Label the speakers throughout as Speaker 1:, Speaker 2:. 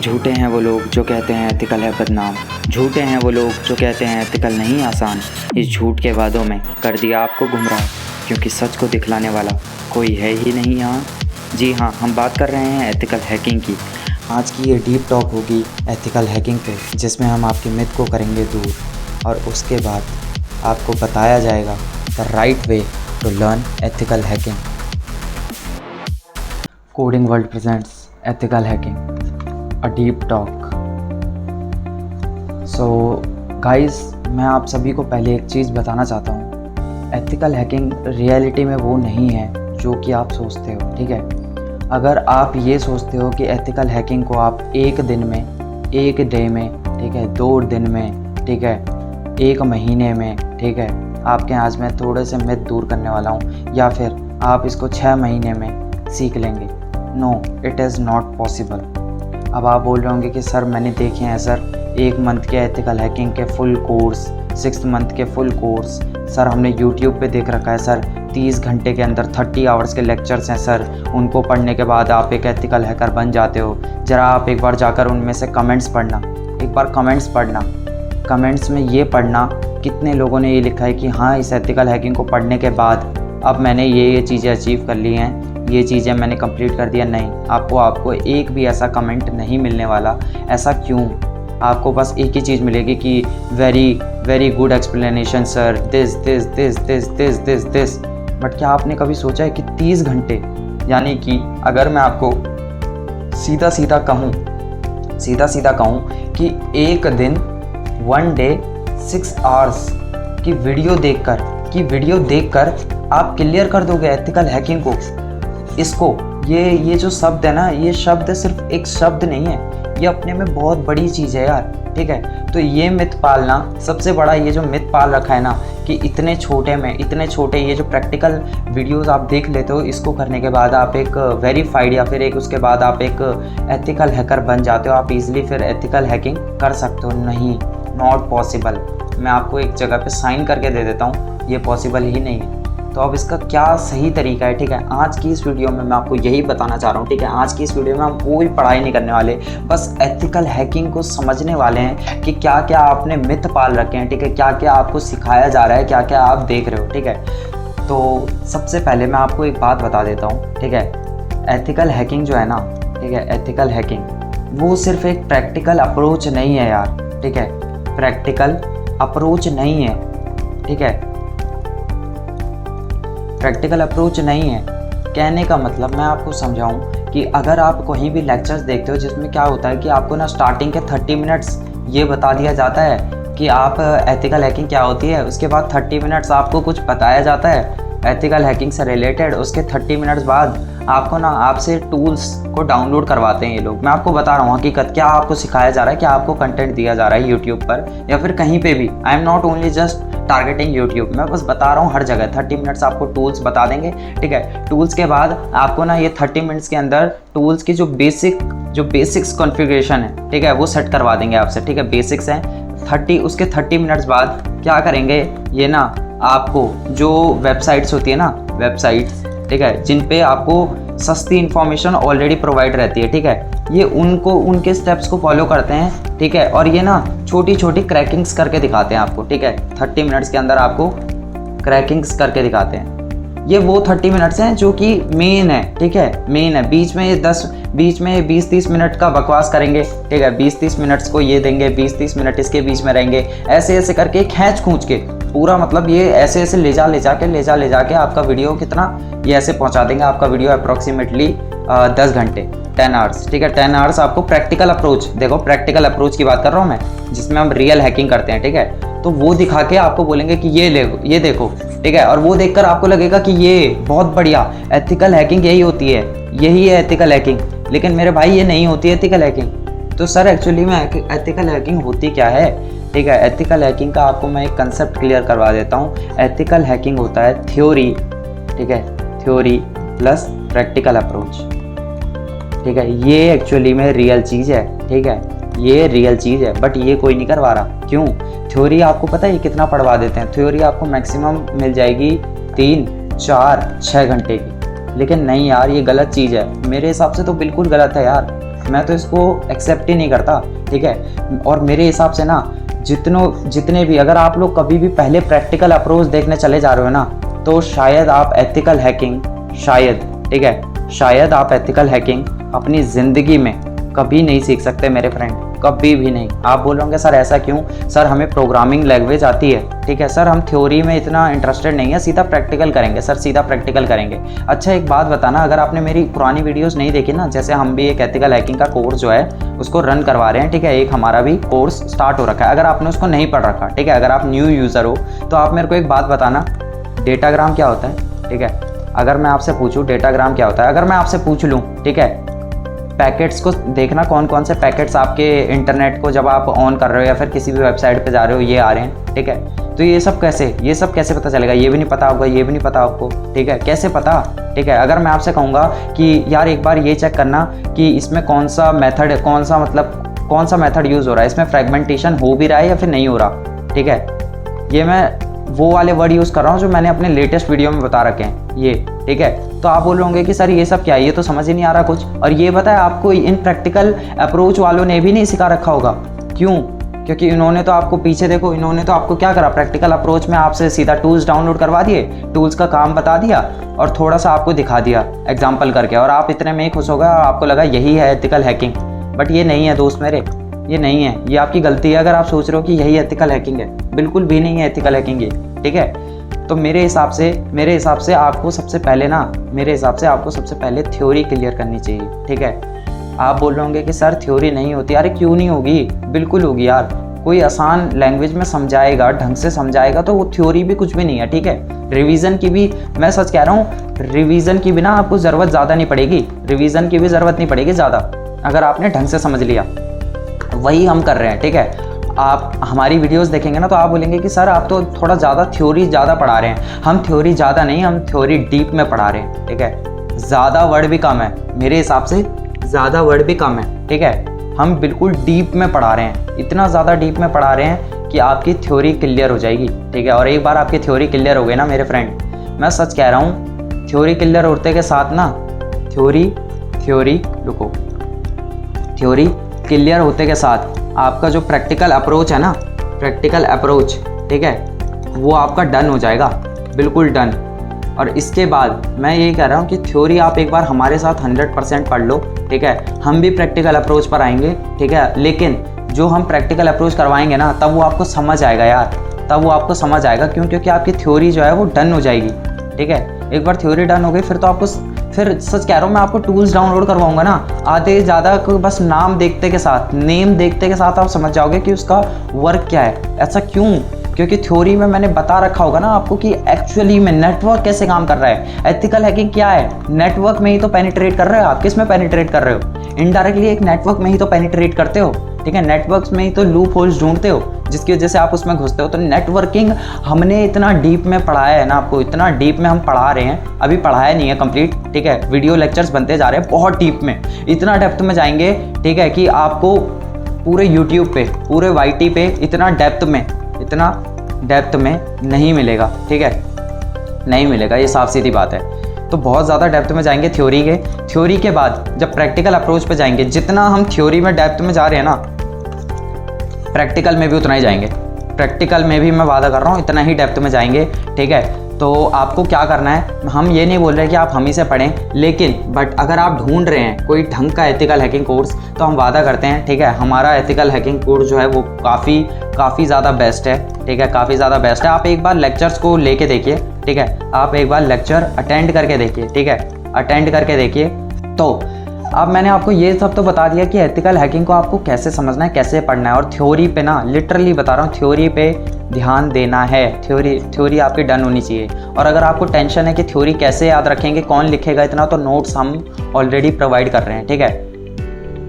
Speaker 1: झूठे हैं वो लोग जो कहते हैं एथिकल है बदनाम। झूठे हैं वो लोग जो कहते हैं एथिकल नहीं आसान। इस झूठ के वादों में कर दिया आपको गुमराह, क्योंकि सच को दिखलाने वाला कोई है ही नहीं यहाँ। जी हाँ, हम बात कर रहे हैं एथिकल हैकिंग की। आज की ये डीप टॉक होगी एथिकल हैकिंग पे, जिसमें हम आपके मिथ को करेंगे दूर और उसके बाद आपको बताया जाएगा the right way to learn ethical hacking. Coding world presents ethical hacking, a deep talk. So guys, मैं आप सभी को पहले एक चीज़ बताना चाहता हूँ। एथिकल हैकिंग रियलिटी में वो नहीं है जो कि आप सोचते हो, ठीक है। अगर आप ये सोचते हो कि एथिकल हैकिंग को आप एक दिन में, एक डे में, ठीक है, 2 दिन में, ठीक है, 1 महीने में, ठीक है, आपके आज मैं थोड़े से मिथ दूर करने वाला हूँ, या फिर आप इसको 6 महीने में सीख लेंगे। No, it is not possible. अब आप बोल रहे होंगे कि सर मैंने देखे हैं सर 1 मंथ के एथिकल हैकिंग के फुल कोर्स, 6 मंथ के फुल कोर्स, सर हमने यूट्यूब पे देख रखा है सर 30 घंटे के अंदर 30 आवर्स के लेक्चर्स हैं सर, उनको पढ़ने के बाद आप एक एथिकल हैकर बन जाते हो। ज़रा आप एक बार जाकर उनमें से कमेंट्स पढ़ना, एक बार कमेंट्स पढ़ना। कमेंट्स में ये पढ़ना कितने लोगों ने ये लिखा है कि हाँ, इस एथिकल हैकिंग को पढ़ने के बाद अब मैंने ये चीज़ें अचीव कर ली हैं, ये चीज़ें मैंने कंप्लीट कर दिया। नहीं, आपको एक भी ऐसा कमेंट नहीं मिलने वाला। ऐसा क्यों? आपको बस एक ही चीज़ मिलेगी कि very good explanation sir, this. But क्या आपने कभी सोचा है कि 30 घंटे, यानी कि अगर मैं आपको सीधा सीधा कहूँ कि एक दिन 1 डे 6 आवर्स की वीडियो देखकर आप क्लियर कर दोगे एथिकल हैकिंग को। इसको ये जो शब्द है ना, ये शब्द सिर्फ एक शब्द नहीं है, ये अपने में बहुत बड़ी चीज़ है यार, ठीक है। तो ये मिथ पालना सबसे बड़ा, ये जो मिथ पाल रखा है ना कि इतने छोटे ये जो प्रैक्टिकल वीडियोस आप देख लेते हो, इसको करने के बाद आप एक वेरीफाइड या फिर एक उसके बाद आप एक एथिकल हैकर बन जाते हो, आप इजीली फिर एथिकल हैकिंग कर सकते हो। नहीं, नॉट पॉसिबल। मैं आपको एक जगह पे साइन करके दे देता हूँ, ये पॉसिबल ही नहीं है। तो अब इसका क्या सही तरीका है, ठीक है, आज की इस वीडियो में मैं आपको यही बताना चाह रहा हूँ, ठीक है। आज की इस वीडियो में हम कोई पढ़ाई नहीं करने वाले, बस एथिकल हैकिंग को समझने वाले हैं कि क्या क्या आपने मिथ पाल रखे हैं, ठीक है, क्या क्या आपको सिखाया जा रहा है, क्या क्या आप देख रहे हो, ठीक है। तो सबसे पहले मैं आपको एक बात बता देता हूँ, ठीक है। एथिकल हैकिंग जो है ना, ठीक है, एथिकल हैकिंग वो सिर्फ एक प्रैक्टिकल अप्रोच नहीं है यार, ठीक है, प्रैक्टिकल अप्रोच नहीं है, ठीक है, प्रैक्टिकल अप्रोच नहीं है। कहने का मतलब मैं आपको समझाऊं कि अगर आप कहीं भी लेक्चर्स देखते हो जिसमें क्या होता है कि आपको ना स्टार्टिंग के 30 मिनट्स ये बता दिया जाता है कि आप एथिकल हैकिंग क्या होती है, उसके बाद 30 मिनट्स आपको कुछ बताया जाता है एथिकल हैकिंग से रिलेटेड, उसके 30 मिनट्स बाद आपको ना आपसे टूल्स को डाउनलोड करवाते हैं ये लोग। मैं आपको बता रहा हूँ हकीकत, क्या आपको सिखाया जा रहा है, क्या आपको कंटेंट दिया जा रहा है यूट्यूब पर या फिर कहीं पे भी। I am not only just targeting YouTube, मैं बस बता रहा हूँ हर जगह 30 मिनट्स आपको टूल्स बता देंगे, ठीक है। टूल्स के बाद आपको ना ये 30 मिनट्स के अंदर टूल्स की जो बेसिक्स कॉन्फ़िगरेशन है, ठीक है, वो सेट करवा देंगे आपसे, ठीक है, बेसिक्स हैं 30। उसके 30 मिनट्स बाद क्या करेंगे, ये ना आपको जो वेबसाइट्स होती है ना, वेबसाइट्स, ठीक है, जिन पे आपको सस्ती इन्फॉर्मेशन ऑलरेडी प्रोवाइड रहती है, ठीक है, ये उनके स्टेप्स को फॉलो करते हैं, ठीक है, और ये ना छोटी क्रैकिंग्स करके दिखाते हैं आपको, ठीक है। 30 मिनट्स के अंदर आपको क्रैकिंग्स करके दिखाते हैं। ये वो 30 मिनट्स हैं जो कि मेन है, ठीक है, मेन है। बीच में 20-30 मिनट का बकवास करेंगे, ठीक है, 20-30 मिनट्स को ये देंगे, 20-30 मिनट इसके बीच में रहेंगे, ऐसे करके खींच के पूरा, मतलब ये ऐसे ले जा के आपका वीडियो कितना, ये ऐसे पहुंचा देंगे आपका वीडियो अप्रॉक्सीमेटली 10 घंटे, 10 आवर्स, ठीक है। 10 आवर्स आपको प्रैक्टिकल अप्रोच, देखो प्रैक्टिकल अप्रोच की बात कर रहा हूँ मैं, जिसमें हम रियल हैकिंग करते हैं, ठीक है। तो वो दिखा के आपको बोलेंगे कि ये देखो, ठीक है, और वो देखकर आपको लगेगा कि ये बहुत बढ़िया एथिकल हैकिंग यही होती है, यही है एथिकल हैकिंग। लेकिन मेरे भाई, ये नहीं होती एथिकल हैकिंग। तो सर एक्चुअली में एथिकल हैकिंग होती क्या है, ठीक है। एथिकल हैकिंग का आपको मैं एक कंसेप्ट क्लियर करवा देता हूँ। एथिकल हैकिंग होता है थ्योरी, ठीक है, थ्योरी प्लस प्रैक्टिकल अप्रोच, ठीक है। ये एक्चुअली में रियल चीज़ है, ठीक है, ये रियल चीज़ है, बट ये कोई नहीं करवा रहा। क्यों? थ्योरी आपको पता है ये कितना पढ़वा देते हैं, थ्योरी आपको मैक्सिमम मिल जाएगी 3, 4, 6 घंटे की। लेकिन नहीं यार, ये गलत चीज़ है, मेरे हिसाब से तो बिल्कुल गलत है यार। मैं तो इसको एक्सेप्ट ही नहीं करता, ठीक है। और मेरे हिसाब से ना जितने भी, अगर आप लोग कभी भी पहले प्रैक्टिकल अप्रोच देखने चले जा रहे हो ना, तो शायद आप एथिकल हैकिंग, शायद, ठीक है, शायद आप एथिकल हैकिंग अपनी ज़िंदगी में कभी नहीं सीख सकते मेरे फ्रेंड, कभी भी नहीं। आप बोल रहे होंगे सर ऐसा क्यों, सर हमें प्रोग्रामिंग लैंग्वेज आती है, ठीक है सर, हम थ्योरी में इतना इंटरेस्टेड नहीं है, सीधा प्रैक्टिकल करेंगे सर, सीधा प्रैक्टिकल करेंगे। अच्छा एक बात बताना, अगर आपने मेरी पुरानी वीडियोस नहीं देखी ना, जैसे हम भी एक एथिकल हैकिंग का कोर्स जो है उसको रन करवा रहे हैं, ठीक है, एक हमारा भी कोर्स स्टार्ट हो रखा है, अगर आपने उसको नहीं पढ़ रखा, ठीक है, अगर आप न्यू यूज़र हो तो आप मेरे को एक बात बताना, डेटाग्राम क्या होता है, ठीक है। अगर मैं आपसे पूछूं डेटाग्राम क्या होता है, अगर मैं आपसे पूछ लूँ, ठीक है, पैकेट्स को देखना, कौन कौन से पैकेट्स आपके इंटरनेट को जब आप ऑन कर रहे हो या फिर किसी भी वेबसाइट पे जा रहे हो ये आ रहे हैं, ठीक है, तो ये सब कैसे पता चलेगा, ये भी नहीं पता होगा, ये भी नहीं पता आपको, ठीक है, कैसे पता, ठीक है। अगर मैं आपसे कहूँगा कि यार एक बार ये चेक करना कि इसमें कौन सा मेथड यूज़ हो रहा है, इसमें फ्रेगमेंटेशन हो भी रहा है या फिर नहीं हो रहा, ठीक है, ये मैं वो वाले वर्ड यूज़ कर रहा हूँ जो मैंने अपने लेटेस्ट वीडियो में बता रखे हैं ये, ठीक है। तो आप बोल रहे होंगे कि सर ये सब क्या है, ये तो समझ ही नहीं आ रहा कुछ, और ये बताया आपको इन प्रैक्टिकल अप्रोच वालों ने भी नहीं सिखा रखा होगा, क्यों, क्योंकि इन्होंने तो आपको, पीछे देखो, इन्होंने तो आपको क्या करा, प्रैक्टिकल अप्रोच में आपसे सीधा टूल्स डाउनलोड करवा दिए, टूल्स का काम बता दिया और थोड़ा सा आपको दिखा दिया एग्जाम्पल करके, और आप इतने में ही खुश हो गए और आपको लगा यही है एथिकल हैकिंग। बट ये नहीं है दोस्त मेरे, ये नहीं है, ये आपकी गलती है अगर आप सोच रहे हो कि यही एथिकल हैकिंग है, बिल्कुल भी नहीं है एथिकल हैकिंग ये, ठीक है। तो मेरे हिसाब से आपको सबसे पहले थ्योरी क्लियर करनी चाहिए, ठीक है। आप बोल रहे होंगे कि सर थ्योरी नहीं होती, अरे क्यों नहीं होगी, बिल्कुल होगी यार, कोई आसान लैंग्वेज में समझाएगा, ढंग से समझाएगा तो वो थ्योरी भी कुछ भी नहीं है, ठीक है। रिवीजन की भी, मैं सच कह रहा हूँ, रिवीजन की भी ना आपको ज़रूरत ज़्यादा नहीं पड़ेगी, रिवीजन की भी ज़रूरत नहीं पड़ेगी ज़्यादा, अगर आपने ढंग से समझ लिया। वही हम कर रहे हैं, ठीक है। आप हमारी वीडियोस देखेंगे ना तो आप बोलेंगे कि सर आप तो थोड़ा ज़्यादा थ्योरी ज़्यादा पढ़ा रहे हैं, हम थ्योरी ज़्यादा नहीं, हम थ्योरी डीप में पढ़ा रहे हैं, ठीक है। ज़्यादा वर्ड भी कम है, मेरे हिसाब से ज़्यादा वर्ड भी कम है, ठीक है। हम बिल्कुल डीप में पढ़ा रहे हैं, इतना ज़्यादा डीप में पढ़ा रहे हैं कि आपकी थ्योरी क्लियर हो जाएगी, ठीक है। और एक बार आपकी थ्योरी क्लियर हो गई ना मेरे फ्रेंड, मैं सच कह रहा हूँ, थ्योरी क्लियर होते के साथ ना, थ्योरी क्लियर होते के साथ आपका जो प्रैक्टिकल अप्रोच है ना, प्रैक्टिकल अप्रोच, ठीक है, वो आपका डन हो जाएगा, बिल्कुल डन। और इसके बाद मैं यही कह रहा हूँ कि थ्योरी आप एक बार हमारे साथ 100% पढ़ लो, ठीक है, हम भी प्रैक्टिकल अप्रोच पर आएंगे, ठीक है। लेकिन जो हम प्रैक्टिकल अप्रोच करवाएंगे ना, तब वो आपको समझ आएगा यार, तब वो आपको समझ आएगा, क्यों, क्योंकि आपकी थ्योरी जो है वो डन हो जाएगी, ठीक है। एक बार थ्योरी डन हो गई फिर तो आपको, फिर सच कह रहा हूँ मैं, आपको टूल्स डाउनलोड करवाऊंगा ना, आधे ज़्यादा बस नेम देखते के साथ आप समझ जाओगे कि उसका वर्क क्या है। ऐसा क्यों, क्योंकि थ्योरी में मैंने बता रखा होगा ना आपको कि एक्चुअली में नेटवर्क कैसे काम कर रहा है। एथिकल हैकिंग क्या है, नेटवर्क में ही तो पेनिट्रेट कर रहे हो आप। किस में पेनिट्रेट कर रहे हो, इनडायरेक्टली एक नेटवर्क में ही तो पेनिट्रेट करते हो, ठीक है। नेटवर्क्स में ही तो लूप होल्स ढूंढते हो जिसकी वजह से आप उसमें घुसते हो। तो नेटवर्किंग हमने इतना डीप में पढ़ाया है ना आपको, इतना डीप में हम पढ़ा रहे हैं, अभी पढ़ाया नहीं है कंप्लीट, ठीक है। वीडियो लेक्चर्स बनते जा रहे हैं बहुत डीप में, इतना डेप्थ में जाएंगे, ठीक है, कि आपको पूरे यूट्यूब पे, पूरे YT पे इतना डेप्थ में नहीं मिलेगा, ठीक है, नहीं मिलेगा, ये साफ सीधी बात है। तो बहुत ज़्यादा डेप्थ में जाएंगे थ्योरी के बाद जब प्रैक्टिकल अप्रोच पे जाएंगे, जितना हम थ्योरी में डेप्थ में जा रहे हैं ना, प्रैक्टिकल में भी उतना ही जाएंगे। प्रैक्टिकल में भी मैं वादा कर रहा हूँ इतना ही डेप्थ में जाएंगे, ठीक है। तो आपको क्या करना है, हम ये नहीं बोल रहे कि आप हम ही से पढ़ें, लेकिन बट अगर आप ढूंढ रहे हैं कोई ढंग का एथिकल हैकिंग कोर्स, तो हम वादा करते हैं, ठीक है, हमारा एथिकल हैकिंग कोर्स जो है वो काफ़ी ज़्यादा बेस्ट है, ठीक है, काफ़ी ज़्यादा बेस्ट है। आप एक बार लेक्चर्स को लेके देखिए, ठीक है, आप एक बार लेक्चर अटेंड करके देखिए, ठीक है, अटेंड करके देखिए। तो अब मैंने आपको ये सब तो बता दिया कि एथिकल हैकिंग को आपको कैसे समझना है, कैसे पढ़ना है, और थ्योरी पे ना, लिटरली बता रहा हूँ, थ्योरी पे ध्यान देना है। थ्योरी आपकी डन होनी चाहिए। और अगर आपको टेंशन है कि थ्योरी कैसे याद रखेंगे, कौन लिखेगा इतना, तो नोट्स हम ऑलरेडी प्रोवाइड कर रहे हैं, ठीक है।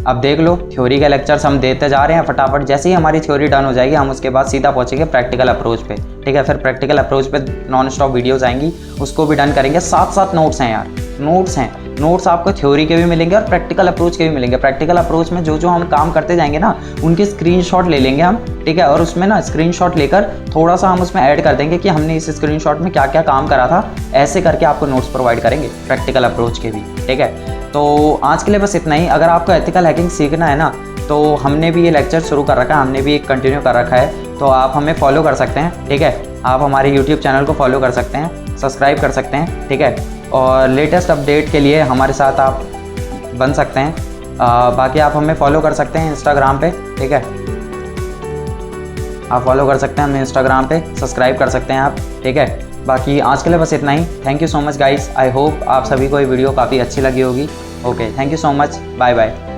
Speaker 1: अब देख लो, थ्योरी के लेक्चर्स हम देते जा रहे हैं फटाफट। जैसे ही हमारी थ्योरी डन हो जाएगी, हम उसके बाद सीधा पहुंचेंगे प्रैक्टिकल अप्रोच पे, ठीक है। फिर प्रैक्टिकल अप्रोच पे नॉन स्टॉप वीडियोज़ आएंगी, उसको भी डन करेंगे। साथ नोट्स हैं यार, नोट्स हैं, नोट्स आपको थ्योरी के भी मिलेंगे और प्रैक्टिकल अप्रोच के भी मिलेंगे। प्रैक्टिकल अप्रोच में जो जो हम काम करते जाएंगे ना, उनके स्क्रीनशॉट ले लेंगे हम, ठीक है, और उसमें ना स्क्रीनशॉट लेकर थोड़ा सा हम उसमें ऐड कर देंगे कि हमने इस स्क्रीनशॉट में क्या क्या काम करा था, ऐसे करके आपको नोट्स प्रोवाइड करेंगे प्रैक्टिकल अप्रोच के भी, ठीक है। तो आज के लिए बस इतना ही। अगर आपको एथिकल हैकिंग सीखना है ना, तो हमने भी ये लेक्चर शुरू कर रखा है, हमने भी कंटिन्यू कर रखा है, तो आप हमें फॉलो कर सकते हैं, ठीक है। आप हमारे यूट्यूब चैनल को फॉलो कर सकते हैं, सब्सक्राइब कर सकते हैं, ठीक है, और लेटेस्ट अपडेट के लिए हमारे साथ आप बन सकते हैं। बाकी आप हमें फॉलो कर सकते हैं इंस्टाग्राम पे, ठीक है, आप फॉलो कर सकते हैं हमें इंस्टाग्राम पे, सब्सक्राइब कर सकते हैं आप, ठीक है। बाकी आज के लिए बस इतना ही। Thank you so much guys, I hope आप सभी को ये वीडियो काफ़ी अच्छी लगी होगी। Okay, thank you so much, bye bye.